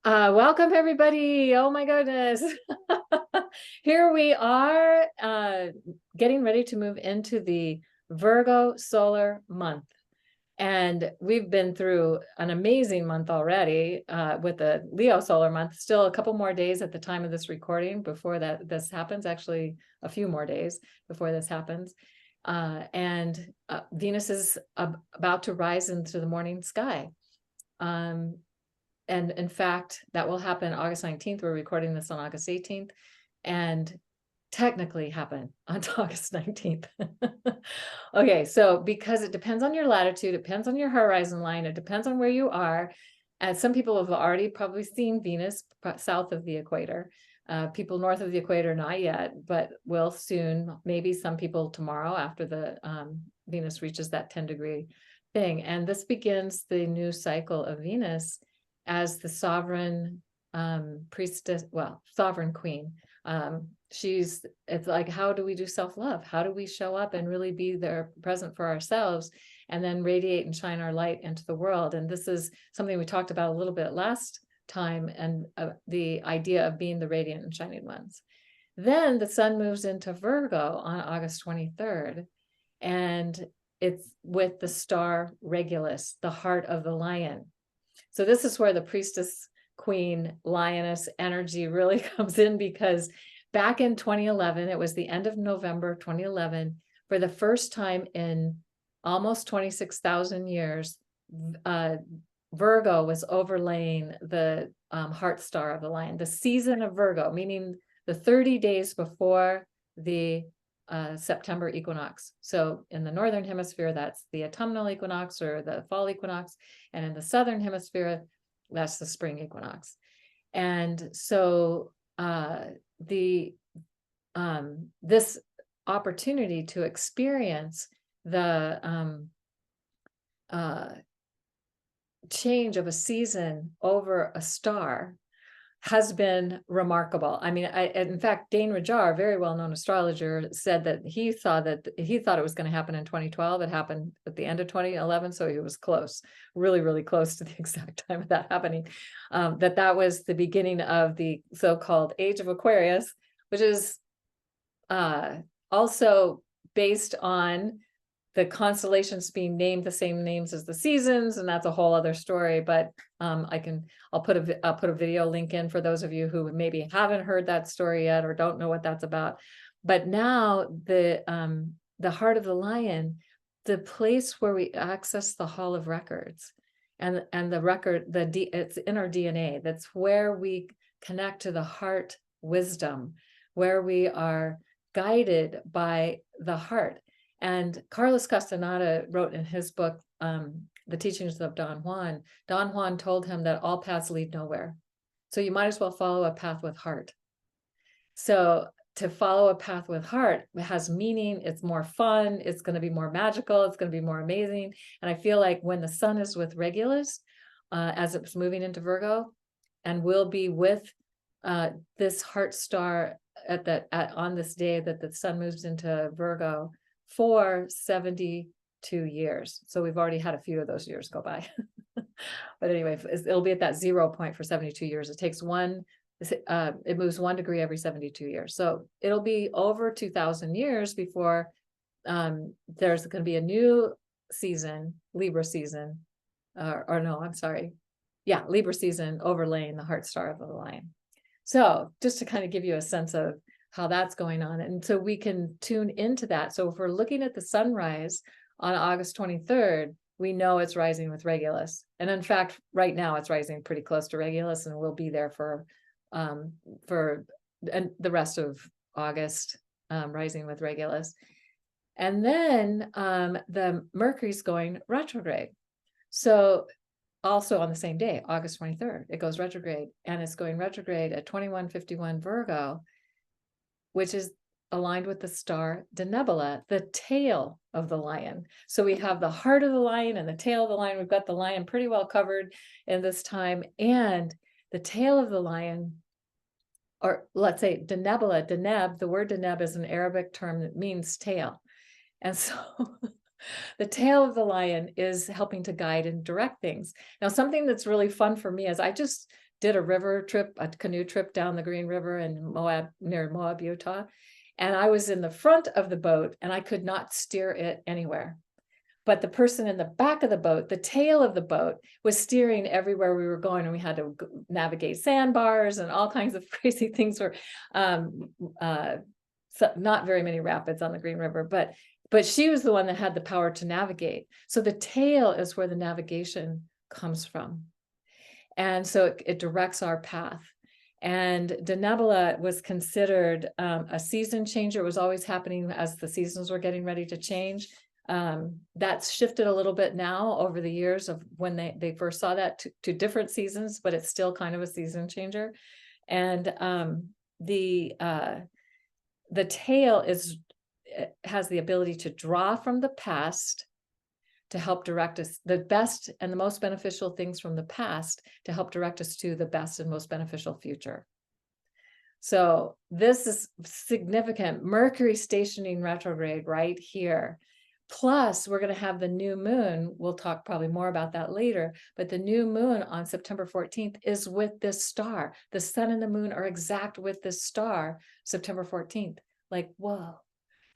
Welcome everybody. Oh my goodness. Here we are getting ready to move into the Virgo Solar Month. And we've been through an amazing month already with the Leo Solar Month. Still a couple more days at the time of this recording before this happens, actually a few more days before this happens. Venus is about to rise into the morning sky. And in fact, that will happen August 19th. We're recording this on August 18th and technically happen on August 19th. Okay, so because it depends on your latitude, it depends on your horizon line, it depends on where you are. And some people have already probably seen Venus south of the equator. People north of the equator, not yet, but will soon. Maybe some people tomorrow after the Venus reaches that 10-degree thing. And this begins the new cycle of Venus as the sovereign priestess, well, sovereign queen. It's like, how do we do self-love? How do we show up and really be there present for ourselves and then radiate and shine our light into the world? And this is something we talked about a little bit last time, and the idea of being the radiant and shining ones. Then the sun moves into Virgo on August 23rd, and it's with the star Regulus, the heart of the lion. So this is where the priestess, queen, lioness energy really comes in, because back in 2011, it was the end of November 2011, for the first time in almost 26,000 years, Virgo was overlaying the heart star of the lion, the season of Virgo, meaning the 30 days before the September equinox. So in the northern hemisphere, that's the autumnal equinox or the fall equinox, and in the southern hemisphere, that's the spring equinox. And so this opportunity to experience the change of a season over a star has been remarkable. I mean, in fact, Dane Rajar, a very well-known astrologer, said that he thought it was going to happen in 2012. It happened at the end of 2011, so he was close, really, really close to the exact time of that happening. That was the beginning of the so-called Age of Aquarius, which is also based on the constellations being named the same names as the seasons, and that's a whole other story. But I'll put a video link in for those of you who maybe haven't heard that story yet or don't know what that's about. But now the heart of the lion, the place where we access the Hall of Records, and the record, it's in our DNA. That's where we connect to the heart wisdom, where we are guided by the heart. And Carlos Castaneda wrote in his book, The Teachings of Don Juan. Don Juan told him that all paths lead nowhere. So you might as well follow a path with heart. So to follow a path with heart has meaning, it's more fun, it's going to be more magical, it's going to be more amazing. And I feel like when the sun is with Regulus, as it's moving into Virgo, and will be with this heart star on this day that the sun moves into Virgo, for 72 years. So we've already had a few of those years go by. But anyway, it'll be at that 0 point for 72 years. It takes it moves 1 degree every 72 years. So it'll be over 2,000 years before there's going to be a new season, Libra season, Libra season overlaying the heart star of the lion. So just to kind of give you a sense of how that's going on. And so we can tune into that. So if we're looking at the sunrise on August 23rd, we know it's rising with Regulus. And in fact, right now it's rising pretty close to Regulus, and we'll be there for the rest of August, rising with Regulus. And then the Mercury's going retrograde. So also on the same day, August 23rd, it goes retrograde, and it's going retrograde at 2151 Virgo, which is aligned with the star Denebola, the tail of the lion. So we have the heart of the lion and the tail of the lion. We've got the lion pretty well covered in this time. And the tail of the lion, or let's say Denebola, Deneb, the word Deneb is an Arabic term that means tail. And so The tail of the lion is helping to guide and direct things. Now, something that's really fun for me is I just did a river trip, a canoe trip down the Green River in Moab, near Moab, Utah. And I was in the front of the boat and I could not steer it anywhere. But the person in the back of the boat, the tail of the boat, was steering everywhere we were going, and we had to navigate sandbars and all kinds of crazy things. Were so not very many rapids on the Green River, but she was the one that had the power to navigate. So the tail is where the navigation comes from, and so it directs our path. And Denebola was considered a season changer. It was always happening as the seasons were getting ready to change. That's shifted a little bit now over the years of when they first saw that to different seasons, but it's still kind of a season changer. And the tail has the ability to draw from the past to help direct us, the best and the most beneficial things from the past to help direct us to the best and most beneficial future. So this is significant. Mercury stationing retrograde right here. Plus, we're going to have the new moon. We'll talk probably more about that later, but the new moon on September 14th is with this star. The sun and the moon are exact with this star, September 14th. Like, whoa,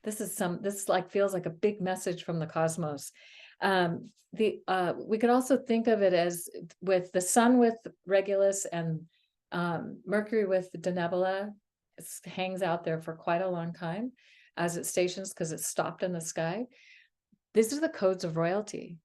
this like feels like a big message from the cosmos. We could also think of it as with the sun with Regulus and Mercury with Denebola. It hangs out there for quite a long time as it stations because it's stopped in the sky. These are the codes of royalty.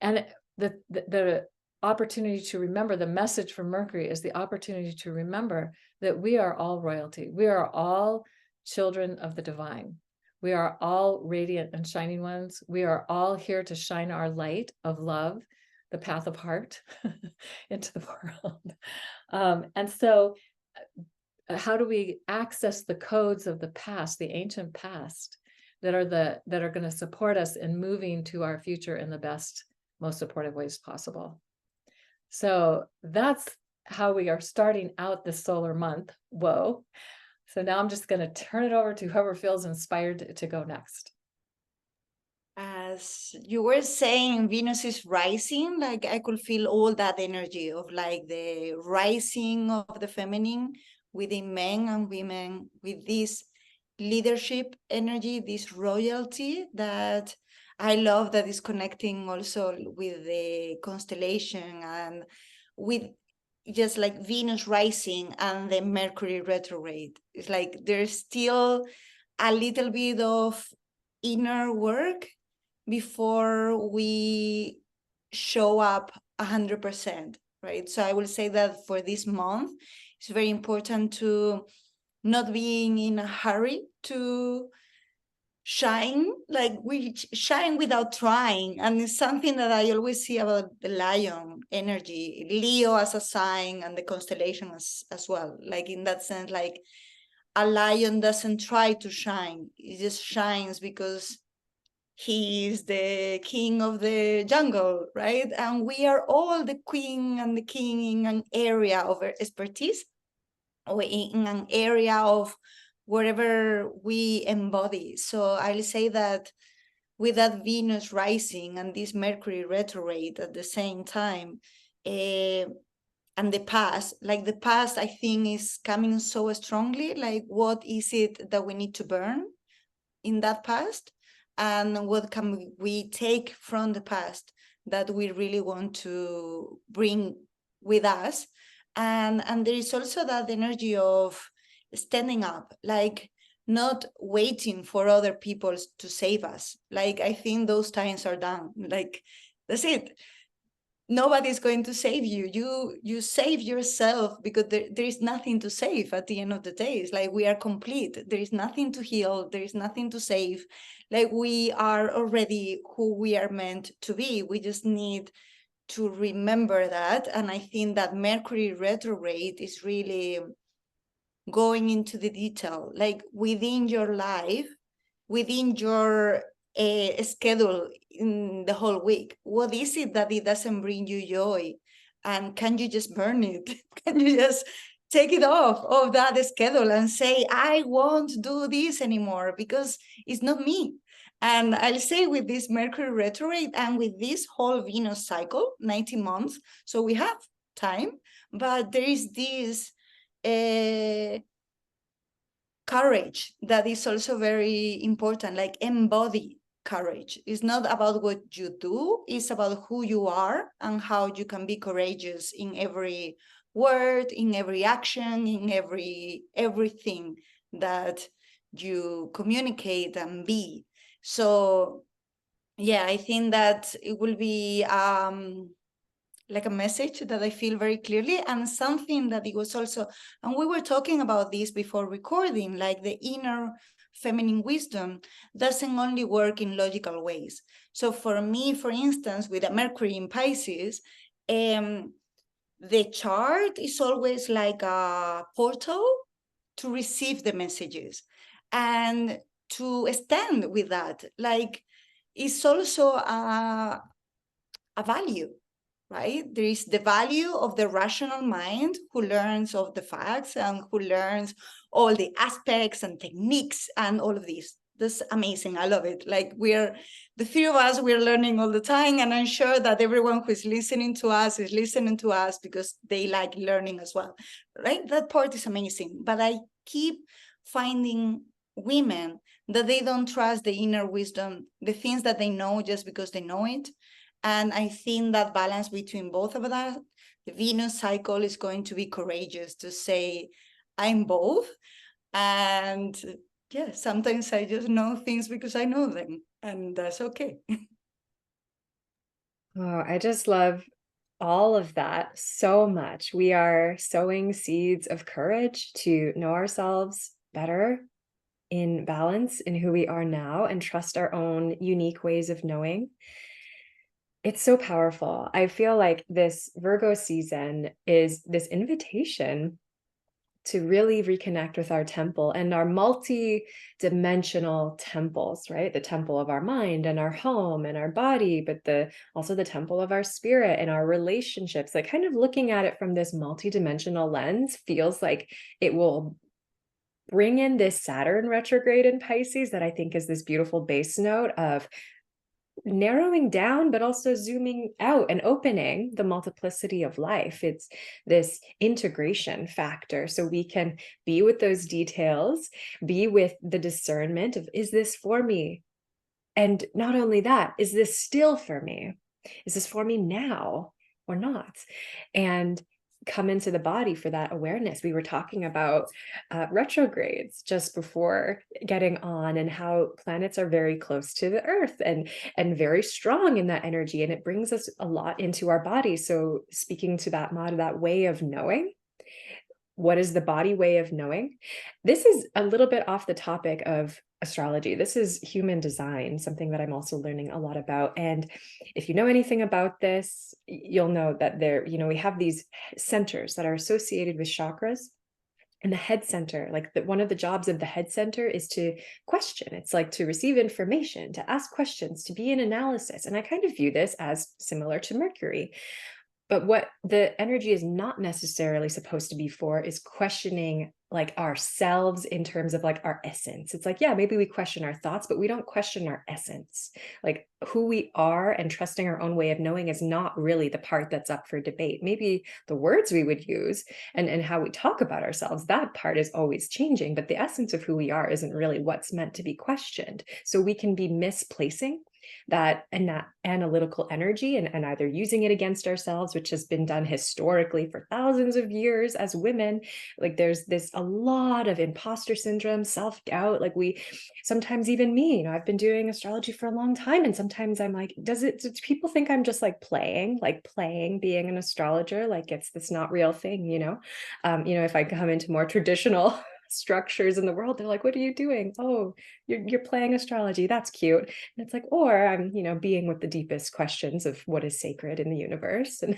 And the opportunity to remember, the message from Mercury is the opportunity to remember that we are all royalty. We are all children of the divine. We are all radiant and shining ones. We are all here to shine our light of love, the path of heart, into the world. And so how do we access the codes of the past, the ancient past, that are going to support us in moving to our future in the best, most supportive ways possible? So that's how we are starting out this solar month. Whoa. So now I'm just going to turn it over to whoever feels inspired to go next. As you were saying, Venus is rising, like I could feel all that energy of like the rising of the feminine within men and women, with this leadership energy, this royalty that I love, that is connecting also with the constellation and with just like Venus rising and the Mercury retrograde. It's like there's still a little bit of inner work before we show up 100%, right? So I will say that for this month, it's very important to not being in a hurry to shine, like we shine without trying. And it's something that I always see about the lion energy, Leo as a sign and the constellation as well. Like in that sense, like a lion doesn't try to shine. It just shines because he is the king of the jungle, right? And we are all the queen and the king in an area of expertise or in an area of wherever we embody. So I'll say that with that Venus rising and this Mercury retrograde at the same time, and the past, like the past, I think is coming so strongly. Like, what is it that we need to burn in that past? And what can we take from the past that we really want to bring with us? And there is also that energy of standing up, like not waiting for other people to save us. Like, I think those times are done. Like, that's it. Nobody's going to save you. You save yourself, because there is nothing to save at the end of the day. It's like we are complete. There is nothing to heal. There is nothing to save. Like, we are already who we are meant to be. We just need to remember that. And I think that Mercury retrograde is really going into the detail, like within your life, within your schedule in the whole week. What is it that it doesn't bring you joy? And can you just burn it? Can you just take it off of that schedule and say, I won't do this anymore because it's not me. And I'll say with this Mercury retrograde and with this whole Venus cycle, 90 months, so we have time, but there is this courage that is also very important, like embody courage. It's not about what you do, it's about who you are and how you can be courageous in every word, in every action, in everything that you communicate and be. So yeah, I think that it will be like a message that I feel very clearly, and something that it was also, and we were talking about this before recording, like the inner feminine wisdom doesn't only work in logical ways. So for me, for instance, with a Mercury in Pisces, the chart is always like a portal to receive the messages and to stand with that. Like it's also a value, right? There is the value of the rational mind who learns of the facts and who learns all the aspects and techniques and all of this. That's amazing. I love it. Like the three of us, we're learning all the time. And I'm sure that everyone who is listening to us is listening to us because they like learning as well, right? That part is amazing. But I keep finding women that they don't trust the inner wisdom, the things that they know just because they know it. And I think that balance between both of that, the Venus cycle is going to be courageous to say, I'm both. And yeah, sometimes I just know things because I know them, and that's okay. Oh, I just love all of that so much. We are sowing seeds of courage to know ourselves better, in balance in who we are now, and trust our own unique ways of knowing. It's so powerful. I feel like this Virgo season is this invitation to really reconnect with our temple and our multi-dimensional temples, right? The temple of our mind and our home and our body, but also the temple of our spirit and our relationships. Like kind of looking at it from this multi-dimensional lens feels like it will bring in this Saturn retrograde in Pisces that I think is this beautiful base note of narrowing down, but also zooming out and opening the multiplicity of life. It's this integration factor. So we can be with those details, be with the discernment of, is this for me? And not only that, is this still for me? Is this for me now or not? And come into the body for that awareness. We were talking about retrogrades just before getting on, and how planets are very close to the earth and very strong in that energy, and it brings us a lot into our body. So speaking to that mod, that way of knowing, what is the body way of knowing? This is a little bit off the topic of astrology. This is human design, something that I'm also learning a lot about. And if you know anything about this, you'll know that we have these centers that are associated with chakras. And the head center, like one of the jobs of the head center is to question. It's like to receive information, to ask questions, to be in analysis. And I kind of view this as similar to Mercury. But what the energy is not necessarily supposed to be for is questioning like ourselves in terms of like our essence. It's like, yeah, maybe we question our thoughts, but we don't question our essence. Like who we are and trusting our own way of knowing is not really the part that's up for debate. Maybe the words we would use and how we talk about ourselves, that part is always changing, but the essence of who we are isn't really what's meant to be questioned. So we can be misplacing that analytical energy and either using it against ourselves, which has been done historically for thousands of years as women. Like there's a lot of imposter syndrome, self-doubt. Like sometimes even me, I've been doing astrology for a long time, and sometimes I'm like, do people think I'm just like playing being an astrologer? Like it's this not real thing, if I come into more traditional structures in the world, they're like, what are you doing? Oh, you're playing astrology, that's cute. And it's like, or I'm being with the deepest questions of what is sacred in the universe. And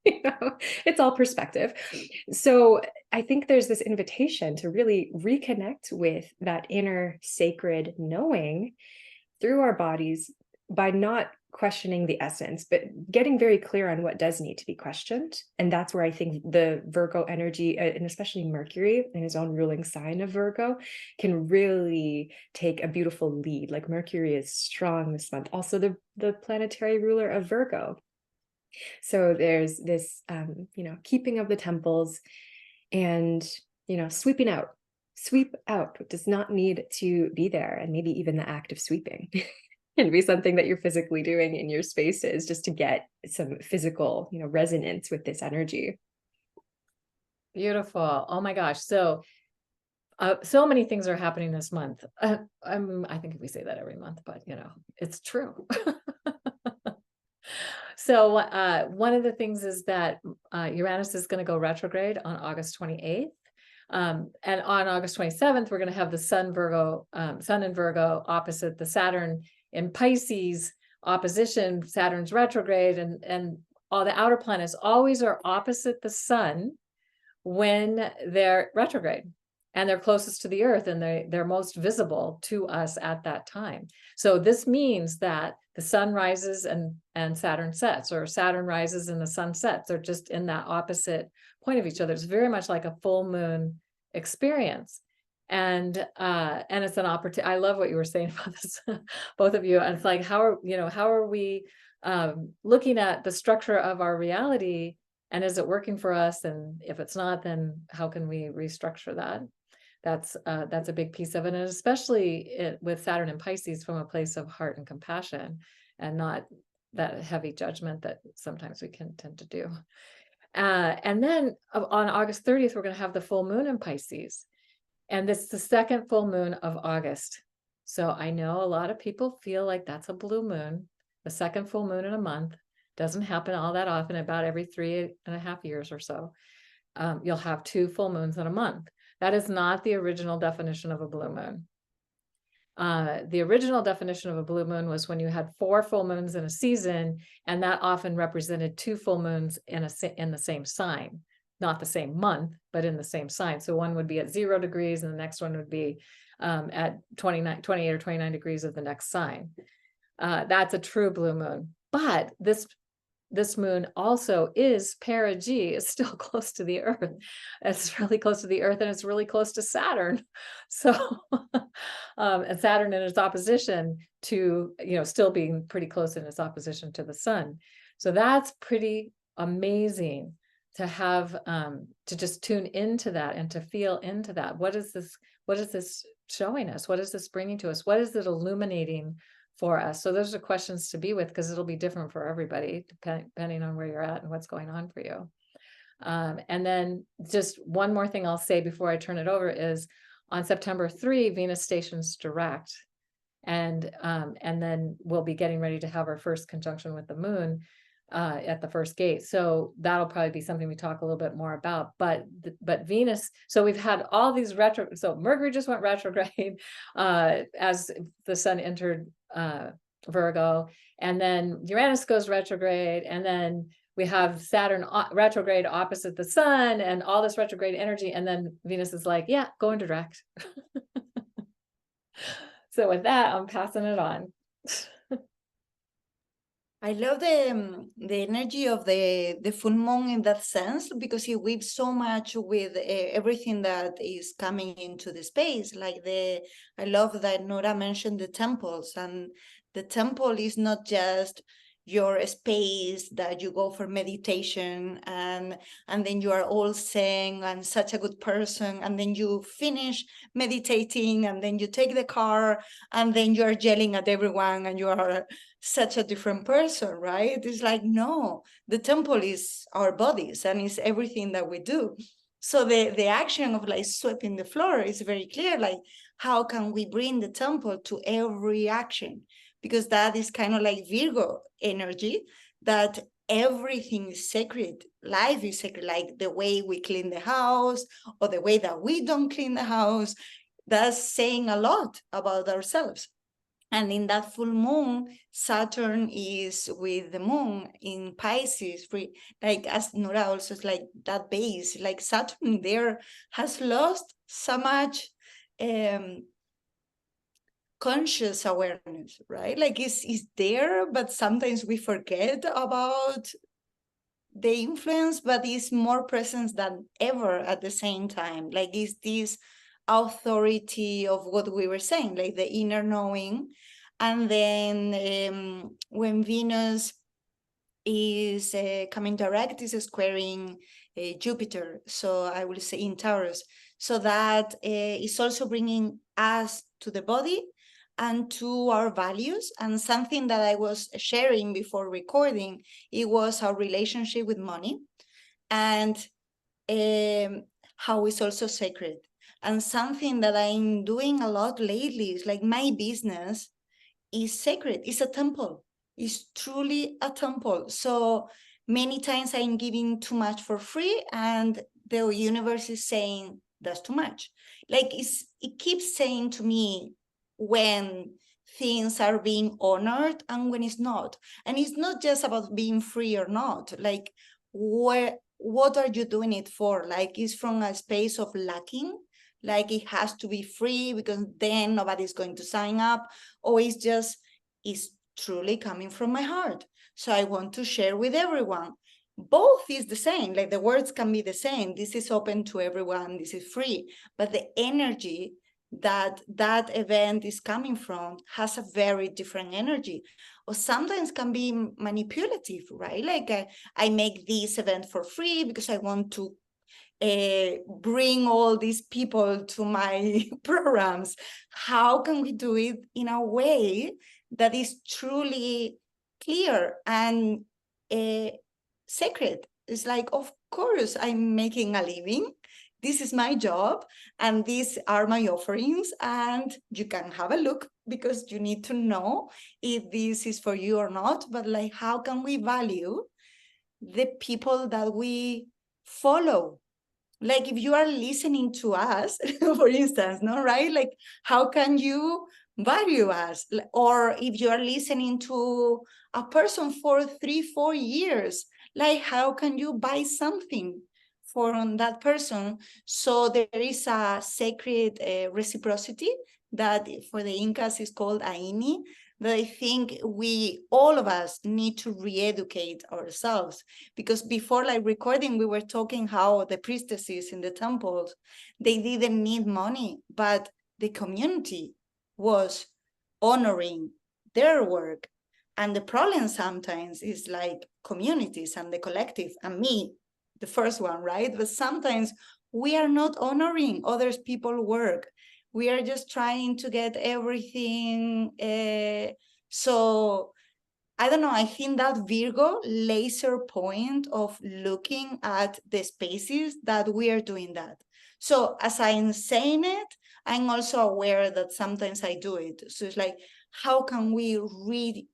it's all perspective. So I think there's this invitation to really reconnect with that inner sacred knowing through our bodies by not questioning the essence, but getting very clear on what does need to be questioned. And that's where I think the Virgo energy, and especially Mercury in his own ruling sign of Virgo, can really take a beautiful lead. Like Mercury is strong this month, also the planetary ruler of Virgo. So there's this, keeping of the temples and, sweeping out. Sweep out what does not need to be there, and maybe even the act of sweeping can be something that you're physically doing in your spaces just to get some physical, resonance with this energy. Beautiful. Oh my gosh. So many things are happening this month. I think we say that every month, but it's true. So one of the things is that Uranus is going to go retrograde on August 28th. And on August 27th, we're going to have the Sun in Virgo opposite the Saturn in Pisces opposition, Saturn's retrograde, and all the outer planets always are opposite the Sun when they're retrograde. And they're closest to the earth, and they're most visible to us at that time. So this means that the sun rises and Saturn sets, or Saturn rises and the sun sets. They're just in that opposite point of each other. It's very much like a full moon experience. And it's an opportunity. I love what you were saying about this, both of you. And it's like, how are we looking at the structure of our reality, and is it working for us? And if it's not, then how can we restructure that? That's a big piece of it, and especially with Saturn and Pisces from a place of heart and compassion, and not that heavy judgment that sometimes we can tend to do. And then on August 30th, we're going to have the full moon in Pisces, and this is the second full moon of August. So I know a lot of people feel like that's a blue moon. The second full moon in a month doesn't happen all that often, about every 3.5 years or so. You'll have 2 full moons in a month. That is not the original definition of a blue moon. The original definition of a blue moon was when you had 4 full moons in a season, and that often represented 2 full moons in the same sign, not the same month, but in the same sign. So one would be at 0 degrees, and the next one would be at 28 or 29 degrees of the next sign. That's a true blue moon. But this moon also is perigee, is still close to the earth. It's really close to the earth, and it's really close to Saturn. So, and Saturn in its opposition to, still being pretty close in its opposition to the sun. So that's pretty amazing to have, to just tune into that and to feel into that. What is this showing us? What is this bringing to us? What is it illuminating for us? So those are questions to be with, because it'll be different for everybody depending on where you're at and what's going on for you. And then just one more thing I'll say before I turn it over is on September 3, Venus stations direct, and then we'll be getting ready to have our first conjunction with the moon at the first gate. So that'll probably be something we talk a little bit more about. But Venus, so we've had all these so Mercury just went retrograde as the sun entered Virgo, and then Uranus goes retrograde, and then we have Saturn retrograde opposite the sun, and all this retrograde energy, and then Venus is like, yeah, going direct. So with that, I'm passing it on. I love the energy of the full moon in that sense, because it weaves so much with everything that is coming into the space. I love that Nora mentioned the temples, and the temple is not just your space that you go for meditation and then you are all zen and such a good person, and then you finish meditating and then you take the car and then you are yelling at everyone and you are such a different person, right? It's like, no, the temple is our bodies and it's everything that we do. So the action of sweeping the floor is very clear. How can we bring the temple to every action? Because that is kind of like Virgo energy, that everything is sacred. Life is sacred, like the way we clean the house or the way that we don't clean the house. That's saying a lot about ourselves. And in that full moon, Saturn is with the moon in Pisces, as Nora also is that base, Saturn there has lost so much conscious awareness, right? Like it's there, but sometimes we forget about the influence, but it's more present than ever at the same time. Like it's this authority of what we were saying, like the inner knowing. And then when Venus is coming direct, is squaring Jupiter. So I will say in Taurus. So that is also bringing us to the body and to our values. And something that I was sharing before recording, it was our relationship with money and how it's also sacred. And something that I'm doing a lot lately is like my business is sacred. It's a temple. It's truly a temple. So many times I'm giving too much for free, and the universe is saying that's too much. Like it keeps saying to me when things are being honored and when it's not. And it's not just about being free or not. Like what are you doing it for? Like it's from a space of lacking. Like it has to be free because then nobody's going to sign up, or it's just is truly coming from my heart. So I want to share with everyone. Both is the same, like the words can be the same. This is open to everyone, this is free, but the energy that that event is coming from has a very different energy, or sometimes can be manipulative, right? Like I make this event for free because I want to bring all these people to my programs. How can we do it in a way that is truly clear and sacred? It's like, of course, I'm making a living. This is my job, and these are my offerings, and you can have a look because you need to know if this is for you or not. But like, how can we value the people that we follow? Like if you are listening to us, for instance, no, right? Like how can you value us? Or if you are listening to a person for 3-4 years, like how can you buy something from that person? So there is a sacred reciprocity that for the Incas is called Aini, that I think all of us need to re-educate ourselves. Because before like recording, we were talking how the priestesses in the temples, they didn't need money, but the community was honoring their work. And the problem sometimes is like communities and the collective, and me, the first one, right? But sometimes we are not honoring others people's work. We are just trying to get everything. So I don't know, I think that Virgo laser point of looking at the spaces that we are doing that. So as I'm saying it, I'm also aware that sometimes I do it. So it's like, how can we reframe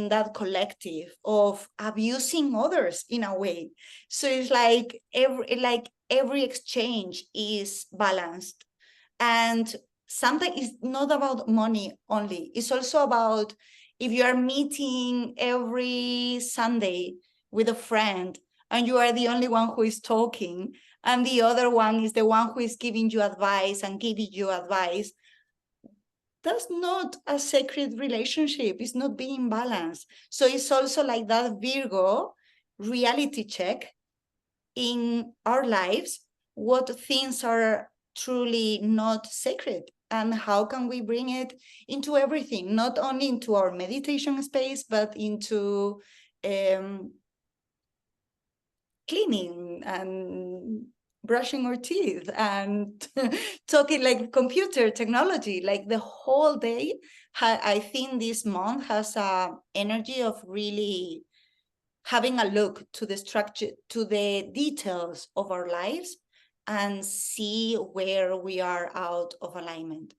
that collective of abusing others in a way? So it's like every exchange is balanced. And sometimes it's not about money only. It's also about if you are meeting every Sunday with a friend and you are the only one who is talking and the other one is the one who is giving you advice and giving you advice, that's not a sacred relationship. It's not being balanced. So it's also like that Virgo reality check in our lives, what things are truly not sacred and how can we bring it into everything, not only into our meditation space, but into cleaning and brushing our teeth and talking like computer technology, like the whole day. I think this month has a energy of really having a look to the structure, to the details of our lives and see where we are out of alignment.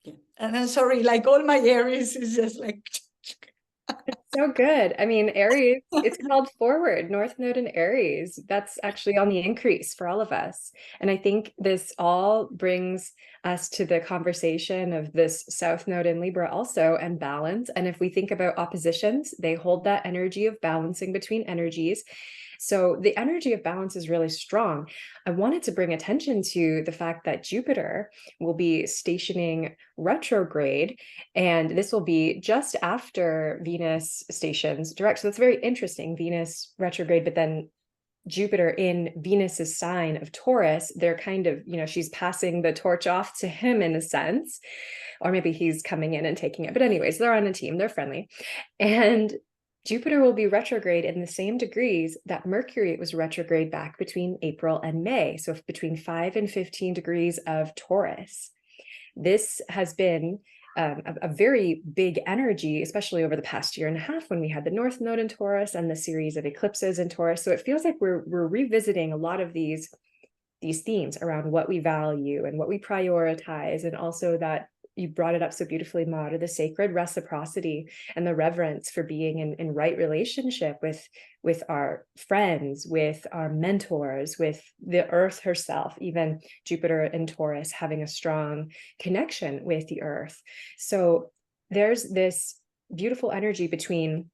Yeah. And I'm sorry, like all my Aries is just like. It's so good. I mean, Aries, it's called forward, North Node in Aries. That's actually on the increase for all of us. And I think this all brings us to the conversation of this South Node in Libra also, and balance. And if we think about oppositions, they hold that energy of balancing between energies. So the energy of balance is really strong. I wanted to bring attention to the fact that Jupiter will be stationing retrograde, and this will be just after Venus stations direct. So that's very interesting. Venus retrograde, but then Jupiter in Venus's sign of Taurus, they're kind of, she's passing the torch off to him in a sense, or maybe he's coming in and taking it. But anyways, they're on a team, they're friendly. And Jupiter will be retrograde in the same degrees that Mercury was retrograde back between April and May. So between 5 and 15 degrees of Taurus. This has been a very big energy, especially over the past year and a half when we had the North Node in Taurus and the series of eclipses in Taurus. So it feels like we're revisiting a lot of these themes around what we value and what we prioritize, and also that you brought it up so beautifully, Maud, the sacred reciprocity and the reverence for being in right relationship with our friends, with our mentors, with the earth herself, even Jupiter and Taurus having a strong connection with the earth. So there's this beautiful energy between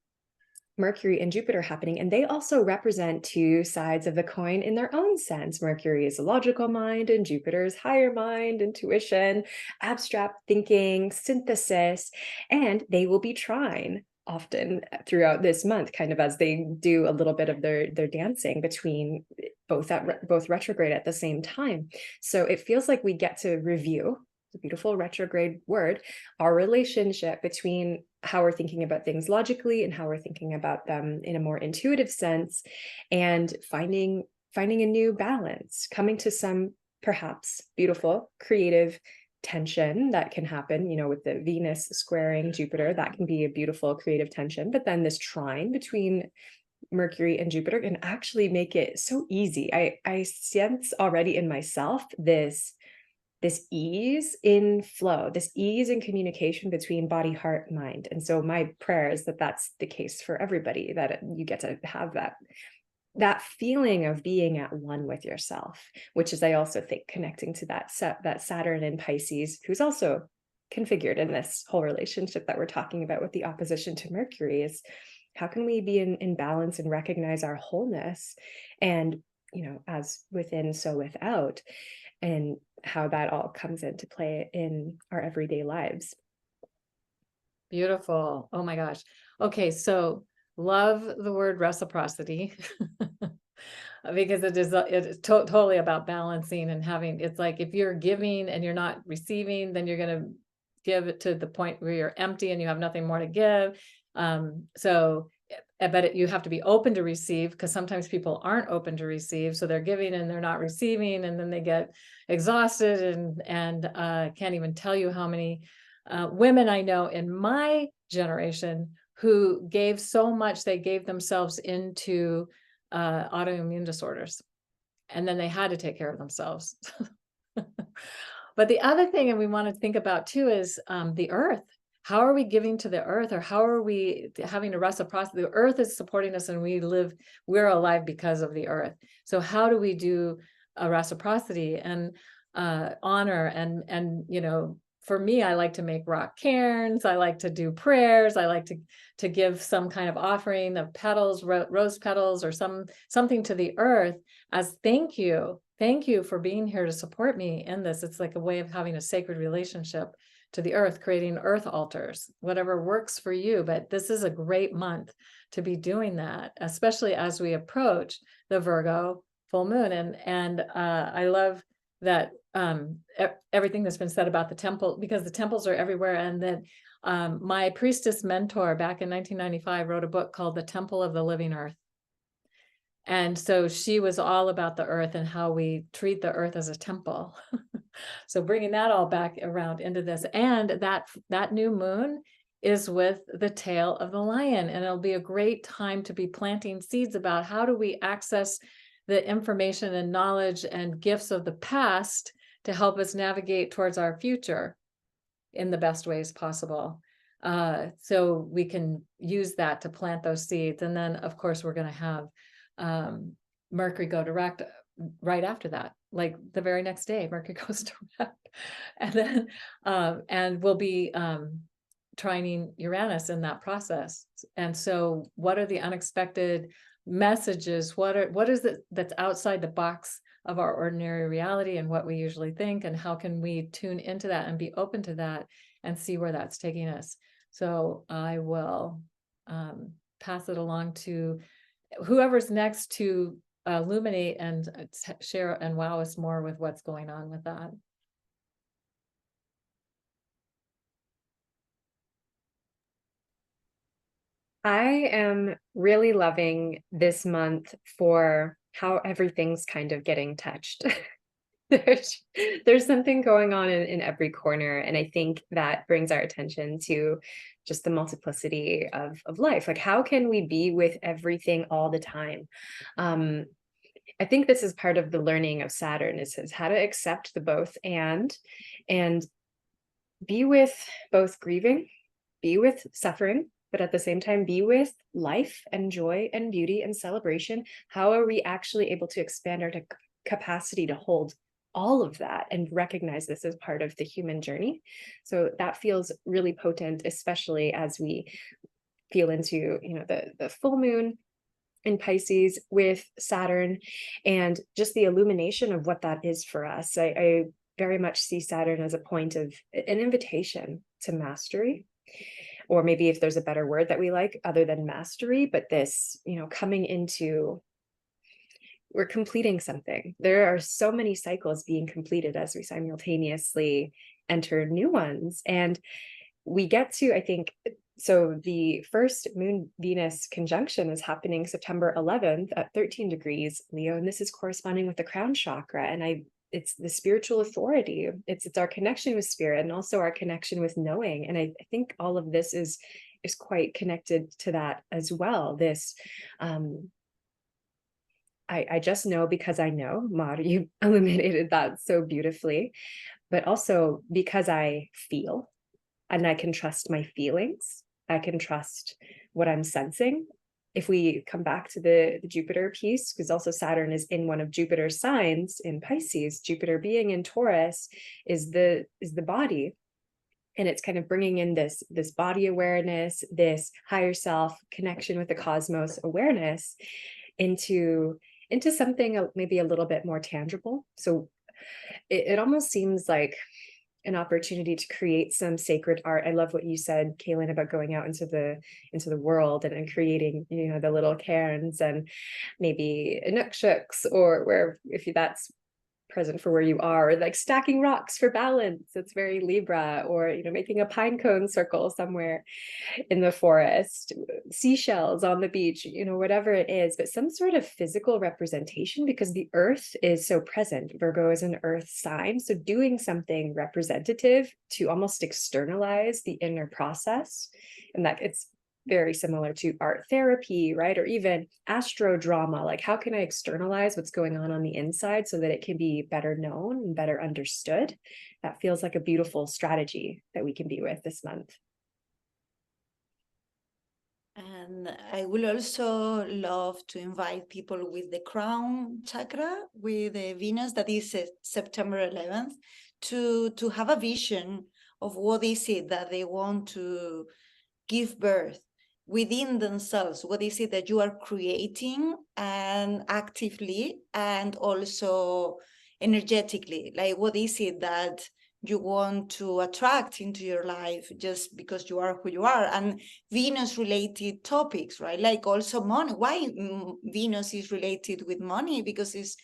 Mercury and Jupiter happening, and they also represent two sides of the coin in their own sense. Mercury is a logical mind, and Jupiter is higher mind, intuition, abstract thinking, synthesis, and they will be trine often throughout this month, kind of as they do a little bit of their dancing between both retrograde at the same time. So it feels like we get to review, the beautiful retrograde word, our relationship between how we're thinking about things logically and how we're thinking about them in a more intuitive sense, and finding a new balance, coming to some perhaps beautiful creative tension that can happen, with the Venus squaring Jupiter. That can be a beautiful creative tension, but then this trine between Mercury and Jupiter can actually make it so easy. I sense already in myself this ease in flow, this ease in communication between body, heart, mind. And so my prayer is that that's the case for everybody, that you get to have that feeling of being at one with yourself, which is, I also think, connecting to that Saturn in Pisces, who's also configured in this whole relationship that we're talking about with the opposition to Mercury, is how can we be in balance and recognize our wholeness, and, as within, so without, and how that all comes into play in our everyday lives. Beautiful. Oh my gosh. Okay, so love the word reciprocity because it is totally about balancing and having, it's like if you're giving and you're not receiving, then you're going to give it to the point where you're empty and you have nothing more to give. But you have to be open to receive, because sometimes people aren't open to receive. So they're giving and they're not receiving, and then they get exhausted and can't even tell you how many women I know in my generation who gave so much, they gave themselves into autoimmune disorders, and then they had to take care of themselves. But the other thing, and we want to think about too, is the earth. How are we giving to the earth, or how are we having a reciprocity? The earth is supporting us, and we're alive because of the earth. So how do we do a reciprocity and honor? And for me, I like to make rock cairns. I like to do prayers. I like to give some kind of offering of petals, rose petals, or something to the earth as thank you. Thank you for being here to support me in this. It's like a way of having a sacred relationship to the earth, creating earth altars, whatever works for you. But this is a great month to be doing that, especially as we approach the Virgo full moon. And I love that everything that's been said about the temple, because the temples are everywhere. And then my priestess mentor back in 1995 wrote a book called The Temple of the Living Earth. And so she was all about the earth and how we treat the earth as a temple. So bringing that all back around into this, and that new moon is with the tail of the lion, and it'll be a great time to be planting seeds about how do we access the information and knowledge and gifts of the past to help us navigate towards our future in the best ways possible. So we can use that to plant those seeds. And then, of course, we're going to have Mercury go direct right after that, like the very next day, Mercury goes direct, and then and we'll be trining Uranus in that process. And so what are the unexpected messages, what is it that's outside the box of our ordinary reality and what we usually think, and how can we tune into that and be open to that and see where that's taking us. So I will pass it along to whoever's next to illuminate and share and wow us more with what's going on with that. I am really loving this month for how everything's kind of getting touched. There's something going on in every corner, and I think that brings our attention to just the multiplicity of life. Like, how can we be with everything all the time? I think this is part of the learning of Saturn is how to accept the both and be with both grieving, be with suffering, but at the same time be with life and joy and beauty and celebration. How are we actually able to expand our capacity to hold all of that and recognize this as part of the human journey? So that feels really potent, especially as we feel into, you know, the full moon in Pisces with Saturn and just the illumination of what that is for us. I very much see Saturn as a point of an invitation to mastery, or maybe if there's a better word that we like other than mastery, but this, you know, coming into, we're completing something. There are so many cycles being completed as we simultaneously enter new ones. And we get to, I think, so the first moon Venus conjunction is happening September 11th at 13 degrees Leo, and this is corresponding with the crown chakra. And it's the spiritual authority. It's our connection with spirit and also our connection with knowing. And I think all of this is quite connected to that as well. This, I just know because I know, Mar, you illuminated that so beautifully, but also because I feel. And I can trust my feelings. I can trust what I'm sensing. If we come back to the Jupiter piece, because also Saturn is in one of Jupiter's signs in Pisces, Jupiter being in Taurus is the body. And it's kind of bringing in this body awareness, this higher self connection with the cosmos awareness into something maybe a little bit more tangible. So it almost seems like an opportunity to create some sacred art. I love what you said, Kaylin, about going out into the world and creating, you know, the little cairns and maybe inukshuks, or where if that's present for where you are, or like stacking rocks for balance. It's very Libra, or, you know, making a pine cone circle somewhere in the forest, seashells on the beach, you know, whatever it is, but some sort of physical representation, because the earth is so present. Virgo is an earth sign. So doing something representative to almost externalize the inner process, and that it's very similar to art therapy, right? Or even astro drama. Like, how can I externalize what's going on the inside so that it can be better known and better understood? That feels like a beautiful strategy that we can be with this month. And I will also love to invite people with the crown chakra, with the Venus, that is September 11th, to have a vision of what is it that they want to give birth within themselves. What is it that you are creating, and actively and also energetically? Like, what is it that you want to attract into your life just because you are who you are? And Venus related topics, right? Like also money. Why Venus is related with money? Because it's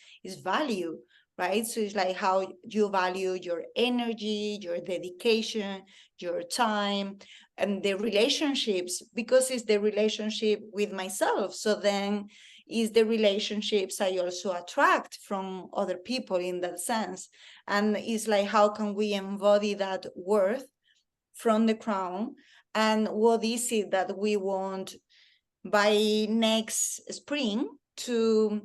value, right? So it's like how you value your energy, your dedication, your time, and the relationships, because it's the relationship with myself. So then is the relationships I also attract from other people in that sense. And it's like, how can we embody that worth from the crown? And what is it that we want by next spring to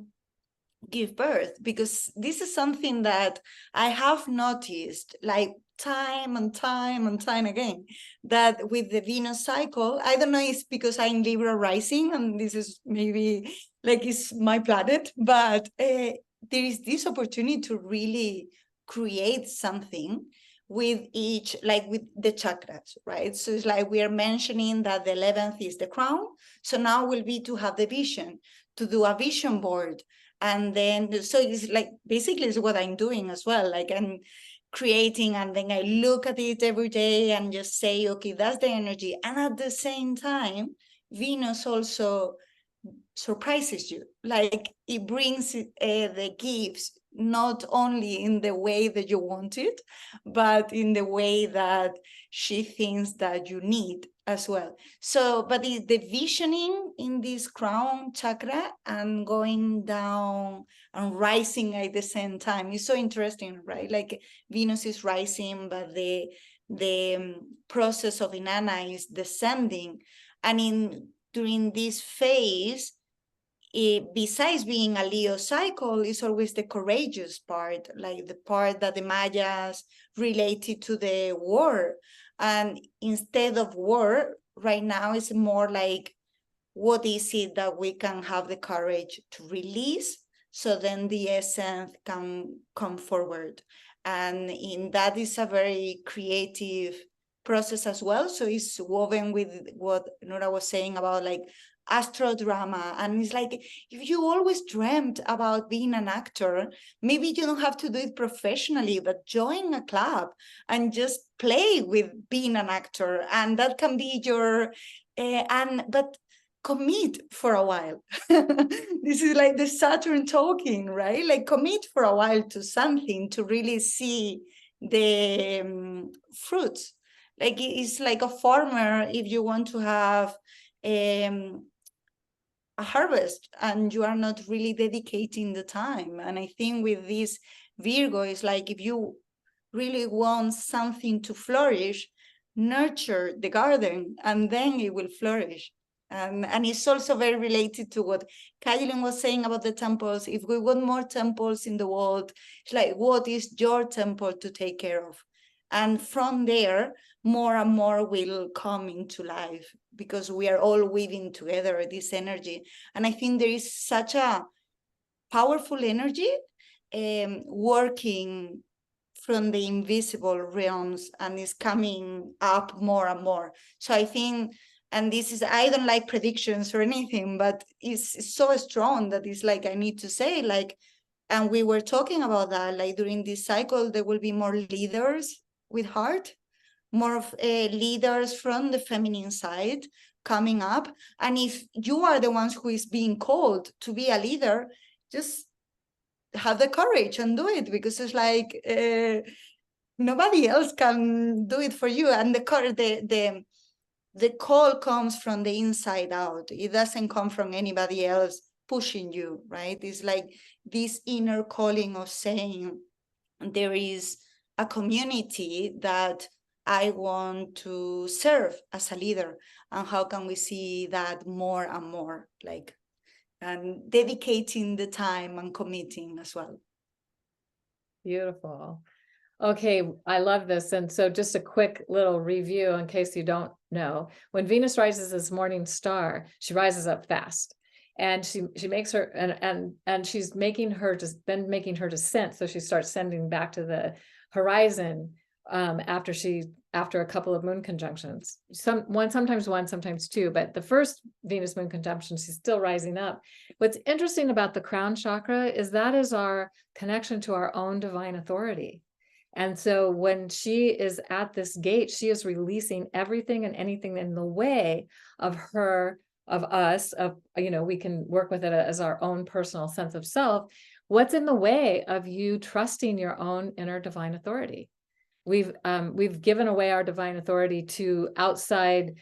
give birth? Because this is something that I have noticed, like time and time again, that with the Venus cycle, I don't know, it's because I'm Libra rising and this is maybe like it's my planet, but there is this opportunity to really create something with each, like with the chakras, right? So it's like we are mentioning that the 11th is the crown. So now will be to have the vision do a vision board. And then, so it's like, basically it's what I'm doing as well. Like I'm creating, and then I look at it every day and just say, okay, that's the energy. And at the same time, Venus also surprises you. Like it brings the gifts, not only in the way that you want it, but in the way that she thinks that you need as well. So, but the visioning in this crown chakra and going down and rising at the same time is so interesting, right? Like Venus is rising, but the process of Inanna is descending. And during this phase, besides being a Leo cycle, is always the courageous part, like the part that the Mayas related to the war. And instead of war, right now it's more like, what is it that we can have the courage to release, so then the essence can come forward. And in that is a very creative process as well. So it's woven with what Nora was saying about like astro drama. And it's like, if you always dreamt about being an actor, maybe you don't have to do it professionally, but join a club and just play with being an actor. And that can be your, but commit for a while. This is like the Saturn talking, right? Like commit for a while to something to really see the fruits. Like it's like a farmer, if you want to have a harvest and you are not really dedicating the time. And I think with this Virgo, it's like, if you really want something to flourish, nurture the garden and then it will flourish. And it's also very related to what Kailin was saying about the temples. If we want more temples in the world, it's like, what is your temple to take care of? And from there, more and more will come into life, because we are all weaving together this energy. And I think there is such a powerful energy working from the invisible realms, and is coming up more and more. So I think, and this is, I don't like predictions or anything, but it's so strong that it's like, I need to say, like, and we were talking about that, like during this cycle, there will be more leaders with heart, more of leaders from the feminine side coming up. And if you are the ones who is being called to be a leader, just have the courage and do it, because it's like nobody else can do it for you. And the call comes from the inside out. It doesn't come from anybody else pushing you, right? It's like this inner calling of saying, there is a community that I want to serve as a leader, and how can we see that more and more, like, and dedicating the time and committing as well. Beautiful. Okay, I love this. And so just a quick little review in case you don't know. When Venus rises as morning star, she rises up fast. And she makes her, and she's making her descent. So she starts sending back to the horizon after a couple of moon conjunctions. Sometimes one, sometimes two, but the first Venus moon conjunction, she's still rising up. What's interesting about the crown chakra is that is our connection to our own divine authority. And so when she is at this gate, she is releasing everything and anything in the way of us, we can work with it as our own personal sense of self. What's in the way of you trusting your own inner divine authority? We've given away our divine authority to outside,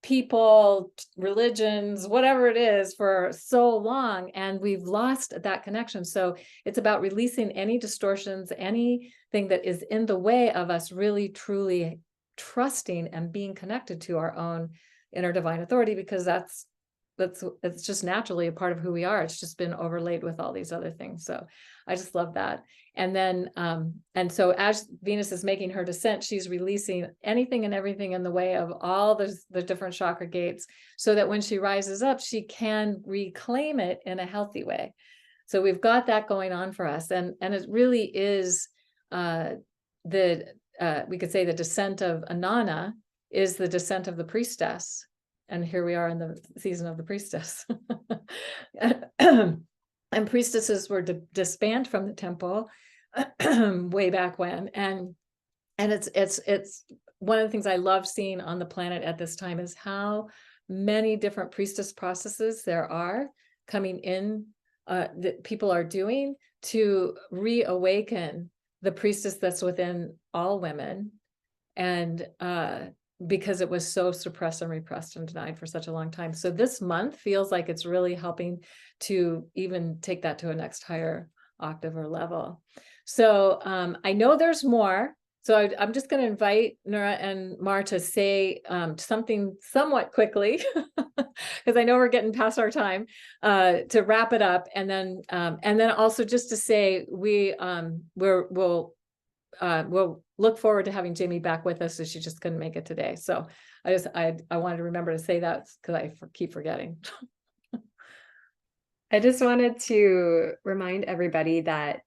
people, religions, whatever it is, for so long, and we've lost that connection. So it's about releasing any distortions, anything that is in the way of us really truly trusting and being connected to our own inner divine authority, because it's just naturally a part of who we are. It's just been overlaid with all these other things. So I just love that. And then, and so as Venus is making her descent, she's releasing anything and everything in the way of all the different chakra gates, so that when she rises up, she can reclaim it in a healthy way. So we've got that going on for us. And it really is we could say the descent of Inanna is the descent of the priestess. and here we are in the season of the priestess. And priestesses were disbanded from the temple way back when, and it's one of the things I love seeing on the planet at this time is how many different priestess processes there are coming in, that people are doing to reawaken the priestess that's within all women. And because it was so suppressed and repressed and denied for such a long time. So this month feels like it's really helping to even take that to a next higher octave or level. So I know there's more. So I'm just going to invite Nora and Mar to say something somewhat quickly, because I know we're getting past our time, to wrap it up, and then also just to say we'll look forward to having Jamie back with us, so she just couldn't make it today. So I wanted to remember to say that because I keep forgetting. I just wanted to remind everybody that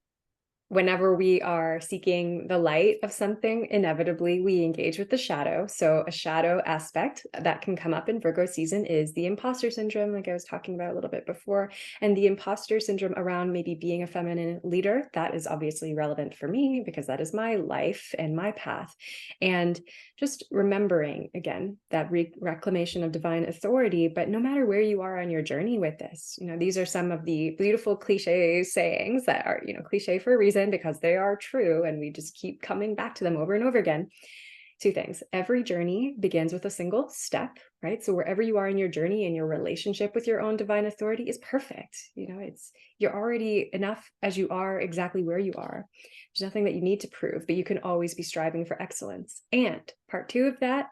whenever we are seeking the light of something, inevitably we engage with the shadow. So a shadow aspect that can come up in Virgo season is the imposter syndrome, like I was talking about a little bit before, and the imposter syndrome around maybe being a feminine leader. That is obviously relevant for me because that is my life and my path. And just remembering, again, that reclamation of divine authority, but no matter where you are on your journey with this, these are some of the beautiful cliche sayings that are, cliche for a reason, because they are true and we just keep coming back to them over and over again. Two things: every journey begins with a single step, right? So wherever you are in your journey and your relationship with your own divine authority is perfect. You're already enough as you are, exactly where you are. There's nothing that you need to prove, but you can always be striving for excellence. And part two of that,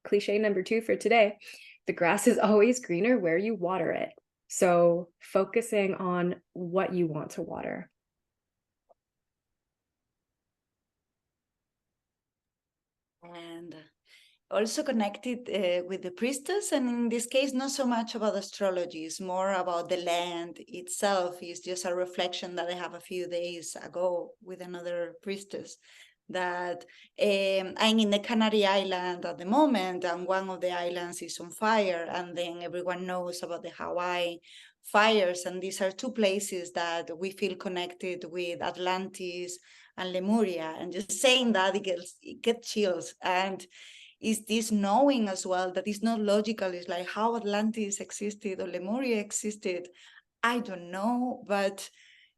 cliche number 2 for today, the grass is always greener where you water it. So focusing on what you want to water. And also connected with the priestess, and in this case, not so much about astrology, it's more about the land itself. It's just a reflection that I have a few days ago with another priestess, that I'm in the Canary Island at the moment, and one of the islands is on fire, and then everyone knows about the Hawaii fires, and these are two places that we feel connected with Atlantis and Lemuria, and just saying that it gets chills. And is this knowing as well that it's not logical? It's like how Atlantis existed or Lemuria existed, I don't know, but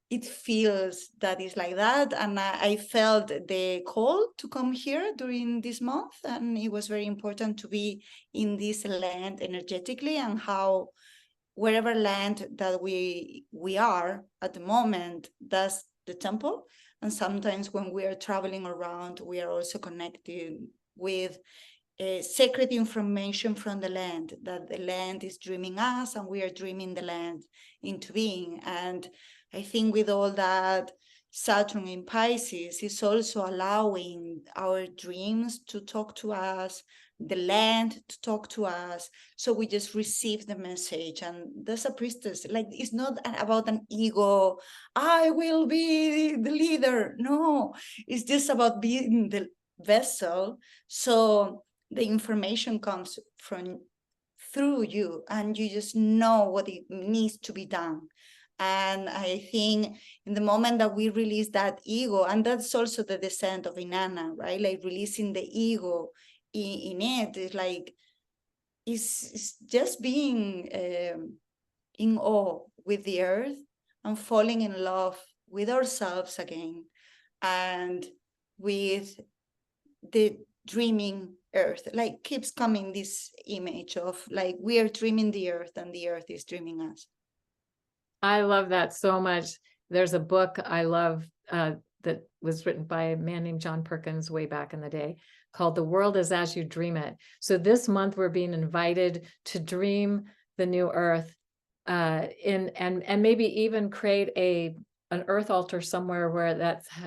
it feels that it's like that. And I felt the call to come here during this month, and it was very important to be in this land energetically, and how wherever land that we are at the moment, that's the temple. And sometimes when we are traveling around, we are also connected with sacred information from the land, that the land is dreaming us and we are dreaming the land into being. And I think with all that, Saturn in Pisces is also allowing our dreams to talk to us, the land to talk to us. So we just receive the message. And there's a priestess, like, it's not about an ego, I will be the leader. No, it's just about being the vessel. So the information comes through you, and you just know what it needs to be done. And I think in the moment that we release that ego, and that's also the descent of Inanna, right? Like releasing the ego in it, is like, it's just being in awe with the earth and falling in love with ourselves again, and with the dreaming earth. Like keeps coming this image of like we are dreaming the earth and the earth is dreaming us. I love that so much. There's a book I love that was written by a man named John Perkins way back in the day, called The World is As You Dream It. So this month we're being invited to dream the new earth, and maybe even create an earth altar somewhere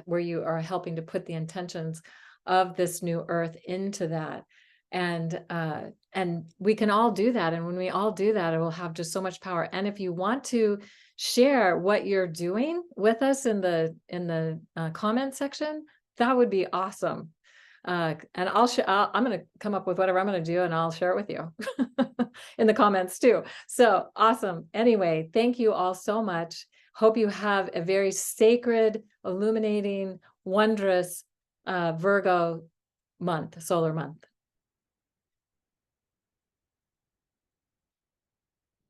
where you are helping to put the intentions of this new earth into that. And we can all do that. And when we all do that, it will have just so much power. And if you want to share what you're doing with us in the comment section, that would be awesome. And I'm going to come up with whatever I'm going to do, and I'll share it with you in the comments too. So awesome. Anyway, thank you all so much. Hope you have a very sacred, illuminating, wondrous Virgo month, solar month.